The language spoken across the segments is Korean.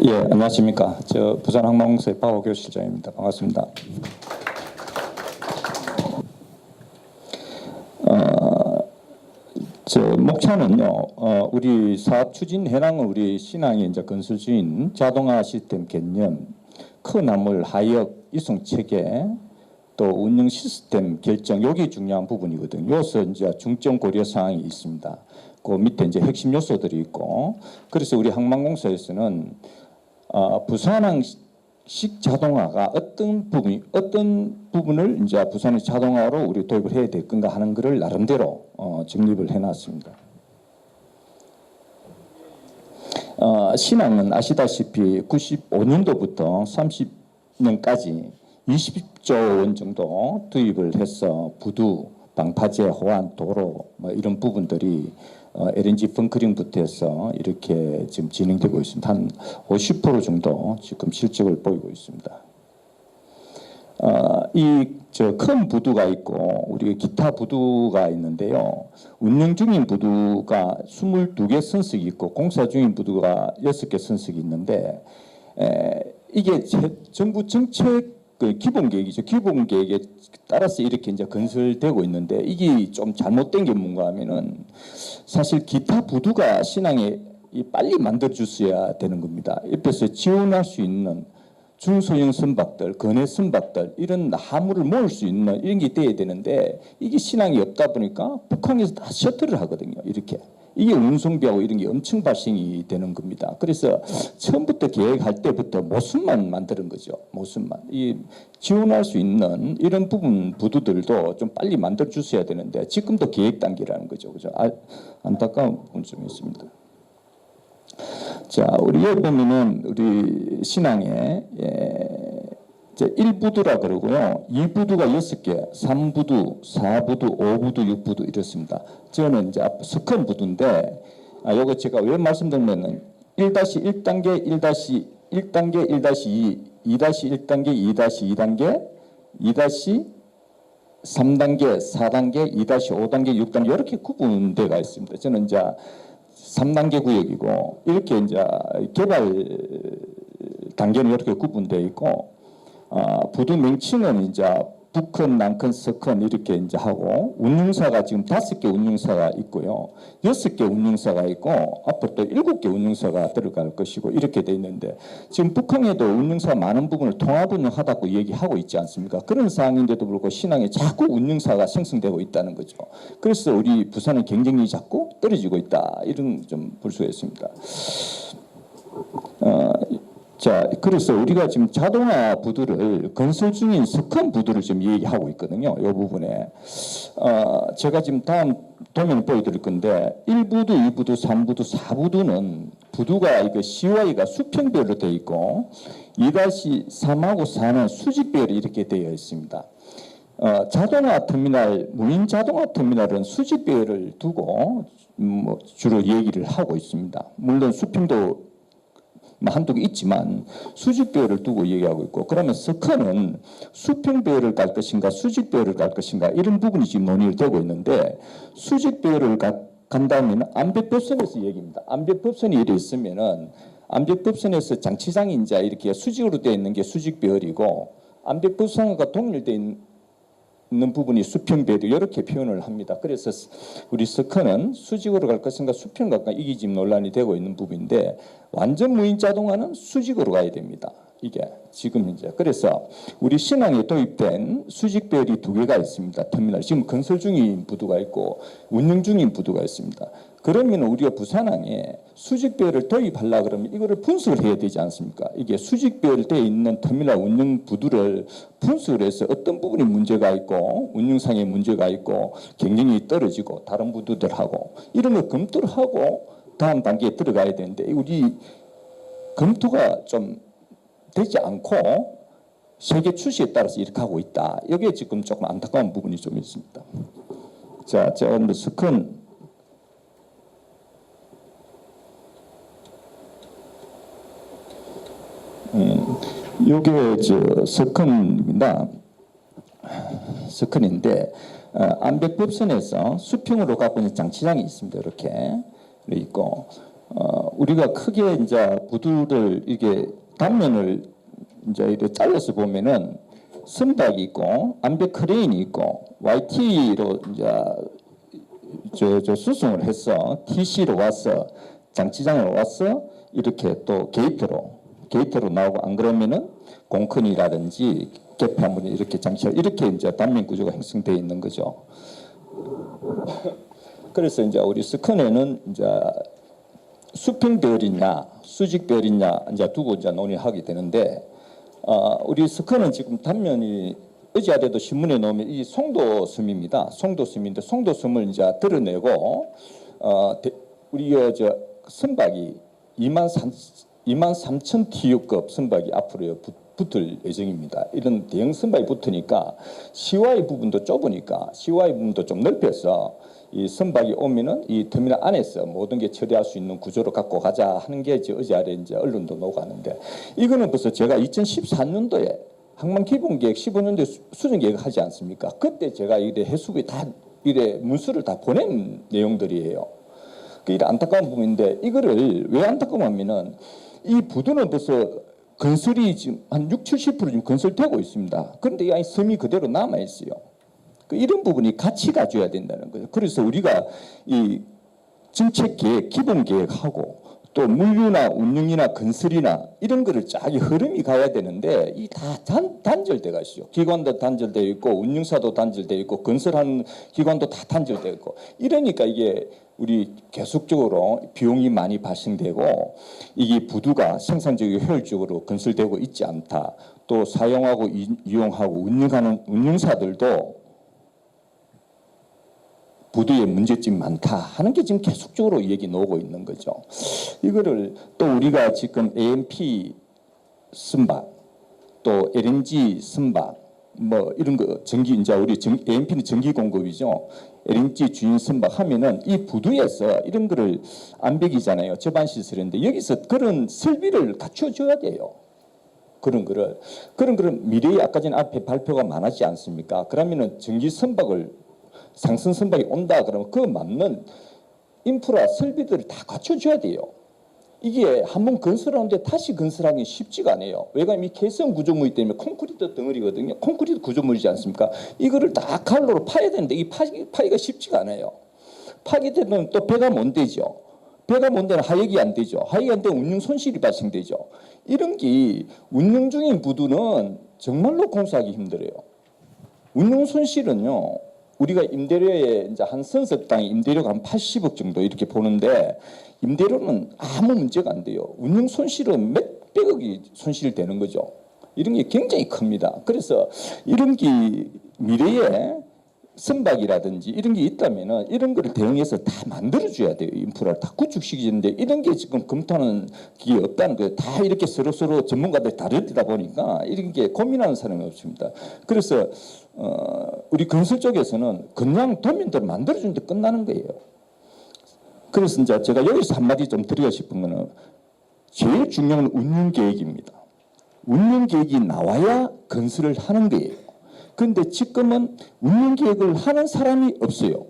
예, 안녕하십니까. 저 부산항공사의 박호교 실장입니다. 반갑습니다. 저 목차는요, 우리 사업 추진 현황은 우리 신항의 이제 건설 중인 자동화 시스템 개념, 큰 화물 하역 이송 체계, 또 운영 시스템 결정, 여기 중요한 부분이거든요. 여기서 이제 중점 고려 사항이 있습니다. 그 밑에 이제 핵심 요소들이 있고, 그래서 우리 항만공사에서는 부산항식 자동화가 어떤 부분을 이제 부산의 자동화로 우리 도입을 해야 될 건가 하는 것을 나름대로 정립을 해놨습니다. 신항은 아시다시피 95년도부터 30년까지 20조 원 정도 투입을 해서 부두, 방파제, 호환, 도로 뭐 이런 부분들이 LNG 벙커링부터 해서 이렇게 지금 진행되고 있습니다. 한 50% 정도 지금 실적을 보이고 있습니다. 이 큰 부두가 있고 우리 기타 부두가 있는데요. 운영 중인 부두가 22개 선석이 있고 공사 중인 부두가 6개 선석이 있는데 이게 정부 정책 기본 계획이죠. 기본 계획에 따라서 이렇게 이제 건설되고 있는데 이게 좀 잘못된 게 뭔가 하면은 사실 기타 부두가 신항에 빨리 만들어 줬어야 되는 겁니다. 옆에서 지원할 수 있는 중소형 선박들, 거내 선박들 이런 화물을 모을 수 있는 이런 게 돼야 되는데 이게 신항이 없다 보니까 북한에서 다 셔틀을 하거든요. 이렇게. 이게 운송비하고 이런 게 엄청 발생이 되는 겁니다. 그래서 처음부터 계획할 때부터 모순만 만드는 거죠. 모순만. 이 지원할 수 있는 이런 부분 부두들도 좀 빨리 만들어 주셔야 되는데 지금도 계획 단계라는 거죠. 그죠? 안타까운 부분이 좀 있습니다. 자, 우리 여기 보면은 우리 신항에 1부두라 그러고요. 2부두가 6개, 3부두, 4부두, 5부두, 6부두 이렇습니다. 저는 이제 스컨 부두인데 요거 제가 왜 말씀드리면은 1-1단계, 1-1단계, 1-2, 2-1단계, 2-2단계, 2-3단계, 4단계, 2-5단계, 6단계 이렇게 구분되어 있습니다. 저는 이제 3단계 구역이고 이렇게 이제 개발 단계는 이렇게 구분되어 있고 부두 명칭은 이제 북컨, 남컨, 서컨 이렇게 이제 하고 운영사가 지금 5개 운영사가 있고요. 6개 운영사가 있고 앞으로 또 7개 운영사가 들어갈 것이고 이렇게 돼 있는데 지금 북한에도 운영사가 많은 부분을 통합 운영하다고 얘기하고 있지 않습니까? 그런 상황인데도 불구하고 신항에 자꾸 운영사가 생성되고 있다는 거죠. 그래서 우리 부산의 경쟁력이 자꾸 떨어지고 있다. 이런 좀 볼 수가 있습니다. 자, 그래서 우리가 지금 자동화 부두를 건설 중인 석컨 부두를 지금 얘기하고 있거든요. 이 부분에. 제가 지금 다음 도면을 보여드릴 건데 1부두, 2부두, 3부두, 4부두는 부두가 이거 CY가 수평별로 되어 있고 2-3하고 4는 수직별이 이렇게 되어 있습니다. 자동화 터미널, 무인 자동화 터미널은 수직별을 두고 주로 얘기를 하고 있습니다. 물론 수평도 한두 개 있지만 수직배열을 두고 얘기하고 있고 그러면 석컨은 수평배열을 갈 것인가 수직배열을 갈 것인가 이런 부분이 지금 논의가 되고 있는데 수직배열을 간다면 암벽법선에서 얘기입니다. 암벽법선이 이렇게 있으면은 암벽법선에서 장치장이 이제 이렇게 수직으로 되어 있는 게 수직배열이고 암벽법선과 동일되어 있는 부분이 수평배열 이렇게 표현을 합니다. 그래서 우리 석컨은 수직으로 갈 것인가 수평 갈까 이게 지금 논란이 되고 있는 부분인데 완전 무인 자동화는 수직으로 가야 됩니다. 이게 지금 이제 그래서 우리 신항에 도입된 수직배열이 2개가 있습니다. 터미널 지금 건설 중인 부두가 있고 운영 중인 부두가 있습니다. 그러면 우리가 부산항에 수직배열을 도입하려 그러면 이거를 분석을 해야 되지 않습니까? 이게 수직배열되어 있는 터미널 운영 부두를 분석을 해서 어떤 부분이 문제가 있고 운영상에 문제가 있고 경쟁력이 떨어지고 다른 부두들하고 이런 걸 검토를 하고 다음 단계에 들어가야 되는데 우리 검토가 좀 되지 않고 세계 추세에 따라서 이렇게 하고 있다. 여기에 지금 조금 안타까운 부분이 좀 있습니다. 자, 제가 뭐 석컨 요게 석컨입니다. 석컨인데 암벽법선에서 수평으로 가고 있는 장치장이 있습니다. 이렇게 있고 우리가 크게 이제 부두를 이게 단면을 이제 이렇게 잘라서 보면은 선박이 있고 암벽 크레인이 있고 YT로 이제 저 수송을 해서 TC로 와서 장치장으로 와서 이렇게 또 게이트로 나오고 안 그러면은 공큰이라든지 개폐화물이 이렇게 장치가 이렇게 이제 단면 구조가 형성되어 있는 거죠. 그래서 이제 우리 스컨에는 이제 수평 배열이냐 수직 배열이냐 이제 두고 이제 논의하게 되는데 우리 스컨은 지금 단면이 어제에도 신문에 나오면 이 송도섬입니다. 송도섬인데 송도섬을 이제 드러내고 우리 저 선박이 2만 3천 TU급 선박이 앞으로 붙을 예정입니다. 이런 대형 선박이 붙으니까 CY 부분도 좁으니까 CY 부분도 좀 넓혀서 이 선박이 오면은 이 터미널 안에서 모든 게 처리할 수 있는 구조로 갖고 가자 하는 게 어제 아래 이제 언론도 나오가는데 이거는 벌써 제가 2014년도에 항만 기본계획 15년도에 수정 계획 하지 않습니까? 그때 제가 이래 해수부에 다 이래 문서를 다 보낸 내용들이에요. 그 안타까운 부분인데 이거를 왜 안타까워하면은 이 부두는 벌써 건설이 지금 한 60-70% 지금 건설되고 있습니다. 그런데 이 섬이 그대로 남아 있어요. 이런 부분이 같이 가져야 된다는 거예요. 그래서 우리가 이 정책 계획, 기본 계획하고 또 물류나 운영이나 건설이나 이런 거를 쫙 흐름이 가야 되는데 이 다 단절돼 가시죠. 기관도 단절되어 있고 운영사도 단절되어 있고 건설하는 기관도 다 단절되어 있고 이러니까 이게 우리 계속적으로 비용이 많이 발생되고 이게 부두가 생산적이고 효율적으로 건설되고 있지 않다. 또 사용하고 이용하고 운영하는 운영사들도 부두에 문제점이 많다 하는 게 지금 계속적으로 얘기 나오고 있는 거죠. 이거를 또 우리가 지금 AMP 선박 또 LNG 선박 뭐 이런 거 전기 이제 우리 AMP는 전기 공급이죠. LNG 주인 선박 하면은 이 부두에서 이런 거를 암벽이잖아요. 저반 시설인데 여기서 그런 설비를 갖춰줘야 돼요. 그런 거를 미래에 아까 전에 앞에 발표가 많았지 않습니까? 그러면은 전기 선박을 상승 선박이 온다 그러면 그 맞는 인프라 설비들을 다 갖춰줘야 돼요. 이게 한번 건설하는데 다시 건설하기 쉽지가 않아요. 왜냐하면 이 개성 구조물이기 때문에 콘크리트 덩어리거든요. 콘크리트 구조물이지 않습니까? 이거를 다 칼로로 파야 되는데 이 파기가 쉽지가 않아요. 파기 되면 또 배가 못 되죠. 배가 못 되면 하역이 안 되죠. 하역이 안 되면 운영 손실이 발생되죠. 이런 게 운영 중인 부두는 정말로 공사하기 힘들어요. 운영 손실은요. 우리가 임대료에 이제 한 선석당 임대료가 한 80억 정도 이렇게 보는데 임대료는 아무 문제가 안 돼요. 운영 손실은 몇백억이 손실되는 거죠. 이런 게 굉장히 큽니다. 그래서 이런 게 미래에 선박이라든지 이런 게 있다면은 이런 거를 대응해서 다 만들어줘야 돼요. 인프라를 다 구축시키는데 이런 게 지금 검토하는 게 없다는 거예요. 다 이렇게 서로 전문가들 다르다 보니까 이런 게 고민하는 사람이 없습니다. 그래서 우리 건설 쪽에서는 그냥 도면들 만들어주는데 끝나는 거예요. 그래서 이제 제가 여기서 한마디 좀 드리고 싶은 거는 제일 중요한 운영 계획입니다. 운영 계획이 나와야 건설을 하는 거예요. 그런데 지금은 운영 계획을 하는 사람이 없어요.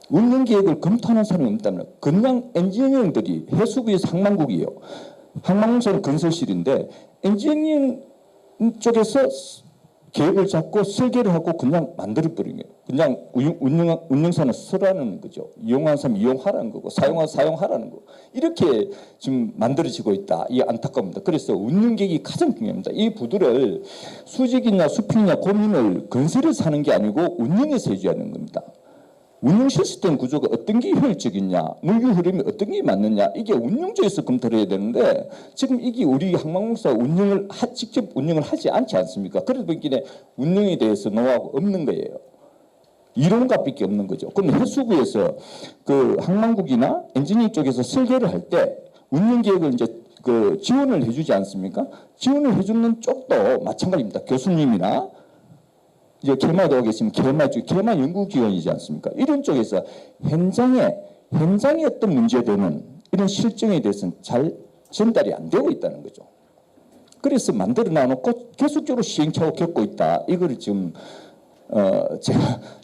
운영 계획을 검토하는 사람이 없다면 그냥 엔지니어들이 해수부에서 항만국이에요. 항만공사는 건설실인데 엔지니어 쪽에서 계획을 잡고 설계를 하고 그냥 만들어버린 거예요. 그냥 운영사는 쓰라는 거죠. 이용하는 사람 이용하라는 거고 사용하라는 거고. 이렇게 지금 만들어지고 있다. 이게 안타까웁니다. 그래서 운영계획이 가장 중요합니다. 이 부두를 수직이냐 수평이냐 고민을 건설에서 하는 게 아니고 운영에서 해줘야 하는 겁니다. 운영 시스템 구조가 어떤 게 효율적이냐, 물류 흐름이 어떤 게 맞느냐, 이게 운영적에서 검토를 해야 되는데 지금 이게 우리 항만공사 직접 운영을 하지 않지 않습니까? 그래서 보기에 운영에 대해서 노하우가 없는 거예요. 이론값밖에 없는 거죠. 그럼 해수부에서 그 항만국이나 엔지니어 쪽에서 설계를 할 때 운영 계획을 이제 그 지원을 해주지 않습니까? 지원을 해주는 쪽도 마찬가지입니다. 교수님이나 이제 개마도 하겠지만 개마 연구기관이지 않습니까? 이런 쪽에서 현장에 어떤 문제되는 이런 실정에 대해서는 잘 전달이 안 되고 있다는 거죠. 그래서 만들어 놔놓고 계속적으로 시행착오 겪고 있다. 이걸 지금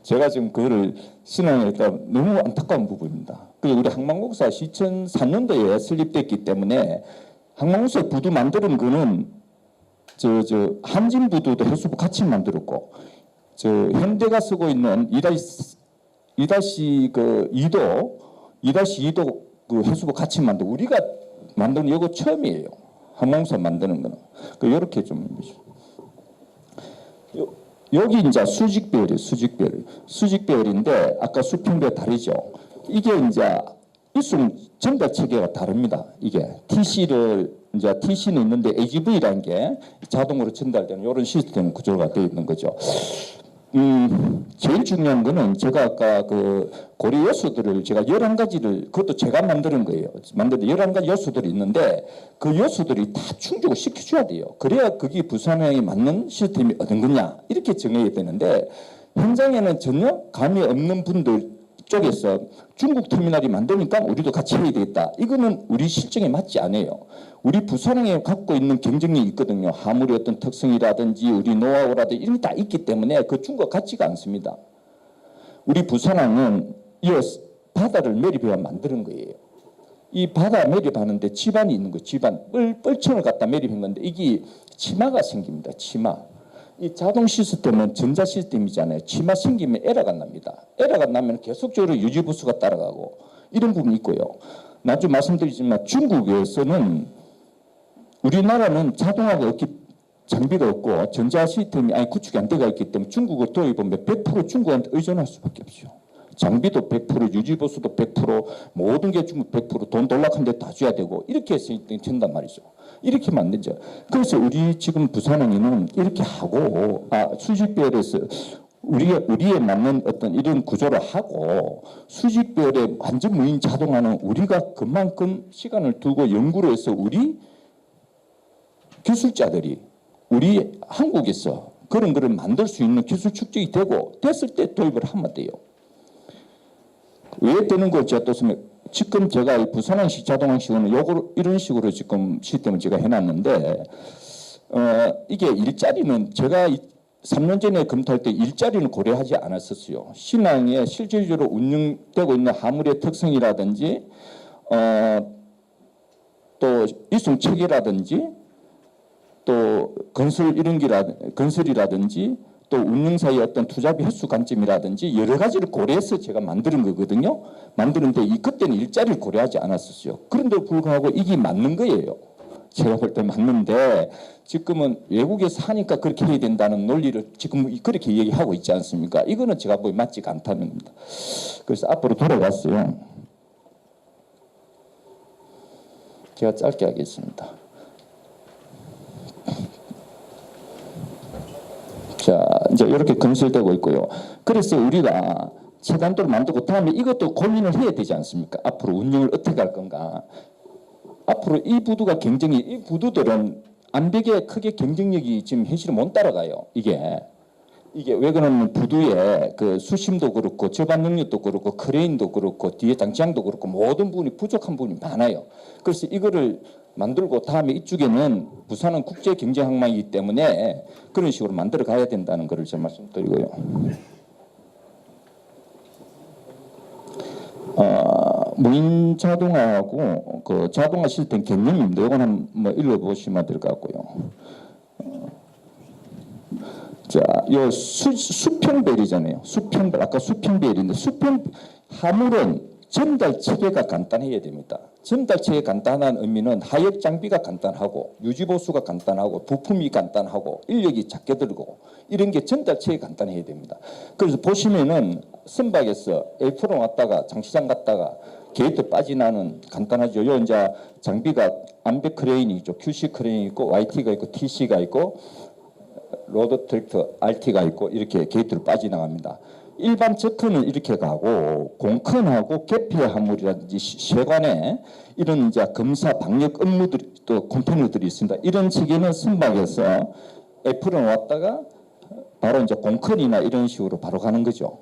제가 지금 그거를 신앙에 일단 너무 안타까운 부분입니다. 그리고 우리 항만공사 2004년도에 설립됐기 때문에 항만공사 부두 만드는 거는 한진 부두도 해수부 같이 만들었고 현대가 쓰고 있는 2-2도 그 해수부 같이 만들고 우리가 만드는 이거 처음이에요. 항만공사 만드는 거는. 이렇게 좀 여기 이제 수직배열이에요. 수직배열인데 아까 수평배 다르죠. 이게 이제 일순 전달 체계가 다릅니다. 이게 TC는 있는데 AGV라는 게 자동으로 전달되는 이런 시스템 구조가 되어 있는 거죠. 제일 중요한 거는 제가 아까 그 고려 요소들을 제가 11가지를 그것도 제가 만드는 거예요. 만드는데 11가지 요소들이 있는데 그 요소들이 다 충족을 시켜줘야 돼요. 그래야 그게 부산항에 맞는 시스템이 어떤 거냐 이렇게 정해야 되는데 현장에는 전혀 감이 없는 분들 쪽에서 중국 터미널이 만드니까 우리도 같이 해야 되겠다. 이거는 우리 실정에 맞지 않아요. 우리 부산항에 갖고 있는 경쟁력이 있거든요. 화물의 어떤 특성이라든지 우리 노하우라든지 이런 게 다 있기 때문에 그 중국과 같지가 않습니다. 우리 부산항은 이 바다를 매립해야 만드는 거예요. 이 바다 매립하는데 지반이 있는 거예요. 지반. 뻘천을 갖다 매립한 건데 이게 치마가 생깁니다. 치마. 이 자동 시스템은 전자 시스템이잖아요. 치마 생기면 에러가 납니다. 에러가 나면 계속적으로 유지부수가 따라가고 이런 부분이 있고요. 나중에 말씀드리지만 중국에서는 우리나라는 자동화가 없기 장비가 없고 전자 시스템이 구축이 안 되어 있기 때문에 중국을 도입하면 100% 중국한테 의존할 수밖에 없죠. 장비도 100%, 유지보수도 100%, 모든 게 중국 100%, 돈 돌락한데 다 줘야 되고 이렇게 해서 된단 말이죠. 이렇게 만들죠. 그래서 우리 지금 부산항에는 이렇게 하고 수직배열에서 우리에 맞는 어떤 이런 구조를 하고 수직배열에 완전 무인 자동화는 우리가 그만큼 시간을 두고 연구를 해서 우리 기술자들이 우리 한국에서 그런 거를 만들 수 있는 기술 축적이 되고 됐을 때 도입을 하면 돼요. 왜 되는 걸 제가 또 지금 제가 이 부산항식 자동항식은 이런 식으로 지금 시스템을 제가 해놨는데 이게 일자리는 제가 3년 전에 검토할 때 일자리는 고려하지 않았었어요. 신항에 실질적으로 운영되고 있는 화물의 특성이라든지 또 이송 체계라든지 또 건설이라든지 또 운영사의 어떤 투자비 횟수 관점이라든지 여러 가지를 고려해서 제가 만드는 거거든요. 만드는데 그때는 일자리를 고려하지 않았었어요. 그런데 불구하고 이게 맞는 거예요. 제가 볼 때 맞는데 지금은 외국에서 하니까 그렇게 해야 된다는 논리를 지금 그렇게 얘기하고 있지 않습니까? 이거는 제가 보기 맞지가 않다는 겁니다. 그래서 앞으로 돌아갔어요. 제가 짧게 하겠습니다. 자, 이제 이렇게 건설되고 있고요. 그래서 우리가 최단도를 만들고 다음에 이것도 고민을 해야 되지 않습니까? 앞으로 운영을 어떻게 할 건가? 앞으로 이 부두들은 암벽에 크게 경쟁력이 지금 현실을 못 따라가요. 이게 왜 그러냐면 부두에 그 수심도 그렇고 접안 능력도 그렇고 크레인도 그렇고 뒤에 장치장도 그렇고 모든 부분이 부족한 부분이 많아요. 그래서 이거를 만들고 다음에 이쪽에는 부산은 국제 경제 항만이기 때문에 그런 식으로 만들어 가야 된다는 것을 제가 말씀드리고요. 무인 자동화하고 그 자동화 시스템 개념입니다. 이건 한번 읽어보시면 될 것 같고요. 자, 이 수평벨이잖아요. 수평벨, 아까 수평벨인데 화물은 전달 체계가 간단해야 됩니다. 전달 체계가 간단한 의미는 하역 장비가 간단하고 유지보수가 간단하고 부품이 간단하고 인력이 작게 들고 이런 게 전달 체계가 간단해야 됩니다. 그래서 보시면은 선박에서 A프로 왔다가 장시장 갔다가 게이트 빠지나는 간단하죠. 요 이제 장비가 암벽 크레인이 있죠. QC 크레인이 있고 YT가 있고 TC가 있고 로드 트랙터 RT가 있고 이렇게 게이트를 빠져나갑니다. 일반 저크는 이렇게 가고 공컨하고 계피 화물이라든지 쇠관에 이런 이제 검사 방역 업무들이 또 컨테이너들이 있습니다. 이런 체계는 선박에서 F로 왔다가 바로 이제 공컨이나 이런 식으로 바로 가는 거죠.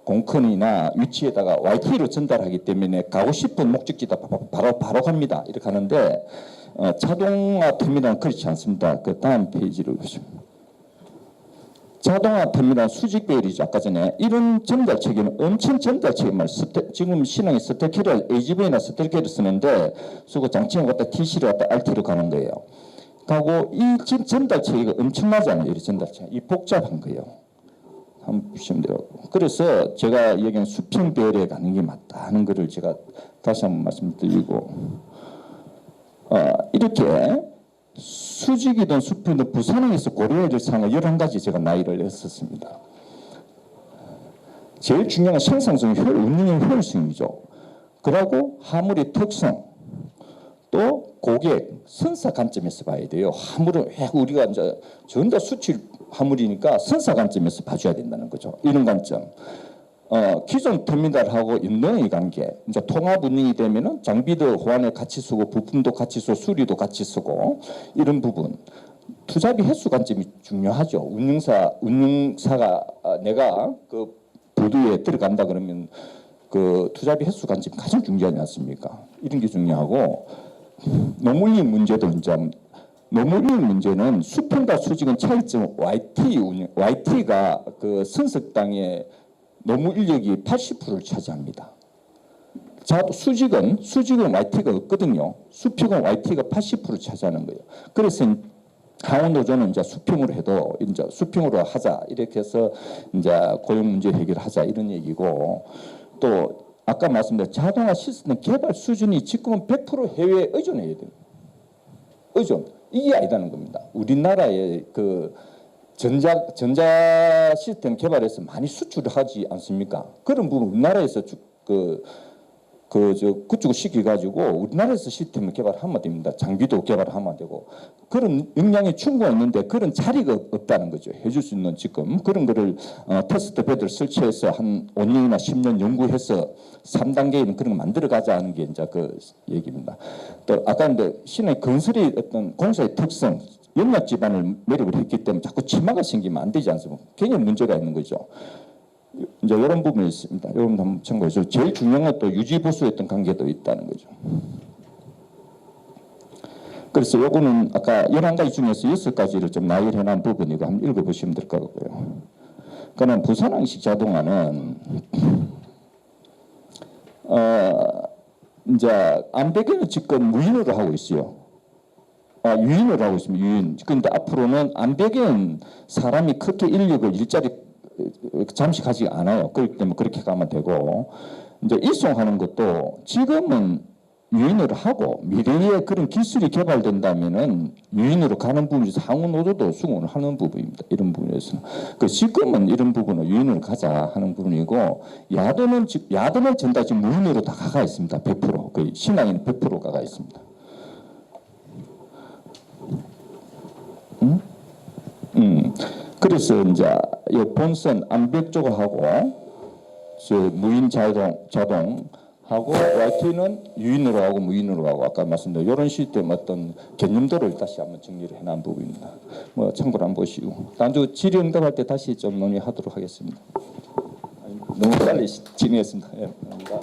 공컨이나 위치에다가 YT로 전달하기 때문에 가고 싶은 목적지다 바로 갑니다. 이렇게 하는데 자동화 터미널은 그렇지 않습니다. 그 다음 페이지를 보시면. 자동화 터미널 수직 배열이죠. 아까 전에 이런 전달 체계는 엄청 전달 체계만 지금 신흥이 스텔키를 AGV나 스텔키를 쓰는데 쓰고 장치를 갖다 TC를 갖다 RT로 가는 거예요. 가고 이 지금 전달 체계가 엄청나잖아요. 이 전달 체계 이 복잡한 거예요. 한번 보시면 돼요. 그래서 제가 얘기한 수평 배열에 가는 게 맞다는 거를 제가 다시 한번 말씀드리고 이렇게 수직이든 수평이든 부산항에서 고려해야 될 사항을 11가지 제가 나열을 했었습니다. 제일 중요한 건 생산성, 운영의 효율성이죠. 그리고 화물의 특성, 또 고객, 선사 관점에서 봐야 돼요. 화물은 우리가 이제 전부 다 수출 화물이니까 선사 관점에서 봐줘야 된다는 거죠. 이런 관점. 기존 터미널하고 연동의 관계, 이제 통합 운영이 되면은 장비도 호환에 같이 쓰고 부품도 같이 쓰고 수리도 같이 쓰고 이런 부분. 투자비 횟수 관점이 중요하죠. 운영사가 내가 그 부두에 들어간다 그러면 그 투자비 횟수 관점이 가장 중요하지 않습니까? 이런 게 중요하고 노무인 문제도 이제 노무인 문제는 수평과 수직은 차이점 YT가 그 선석당의 노무 인력이 80%를 차지합니다. 자, 수직은 YT가 없거든요. 수평은 YT가 80% 차지하는 거예요. 그래서 강원 노조는 이제 수평으로 해도 이제 수평으로 하자 이렇게 해서 이제 고용 문제 해결하자 이런 얘기고 또 아까 말씀드린 자동화 시스템 개발 수준이 지금은 100% 해외에 의존해야 돼요. 의존 이게 아니다는 겁니다. 우리나라의 그 전자 시스템 개발해서 많이 수출을 하지 않습니까? 그런 부분 우리나라에서 그쪽을 시켜가지고 우리나라에서 시스템을 개발하면 됩니다. 장비도 개발하면 되고 그런 역량이 충분히 있는데 그런 자리가 없다는 거죠. 해줄 수 있는 지금 그런 거를 테스트 베드를 설치해서 한 5년이나 10년 연구해서 3단계에는 그런 거 만들어 가자 하는 게 이제 그 얘기입니다. 또 아까 근데 신의 건설의 어떤 공사의 특성 연락 기반을 매립을 했기 때문에 자꾸 치마가 생기면 안 되지 않습니까? 굉장히 문제가 있는 거죠. 이제 이런 부분이 있습니다. 여러분도 한번 참고해 주세요. 제일 중요한 건 또 유지 보수했던 관계도 있다는 거죠. 그래서 요거는 아까 11가지 중에서 6가지를 좀 나열해 놓은 부분이고 한번 읽어보시면 될 것 같고요. 그러나 부산항식 자동화는 이제 안배경은 지금 무인으로 하고 있어요. 유인을 하고 있습니다. 유인. 그런데 앞으로는 안배경은 사람이 그렇게 인력을 일자리 잠식하지 않아요. 그렇기 때문에 그렇게 가면 되고 이제 이송하는 것도 지금은 유인을 하고 미래에 그런 기술이 개발된다면은 유인으로 가는 부분에서 항우 노조도 수긍을 하는 부분입니다. 이런 부분에서 그 지금은 이런 부분은 유인으로 가자 하는 부분이고 야도는 전다 지금 무인으로 다 가가 있습니다. 100% 거의 신앙인 100% 가가 있습니다. 그래서 이제 이 본선 암벽 쪽하고 저 무인 자동하고 YT는 유인으로 하고 무인으로 하고 아까 말씀드린 이런 시스템 어떤 개념들을 다시 한번 정리를 해놓은 부분입니다. 뭐 참고로 한번 보시고 다음 주 질의 응답할 때 다시 좀 논의하도록 하겠습니다. 너무 빨리 진행했습니다. 예, 감사합니다.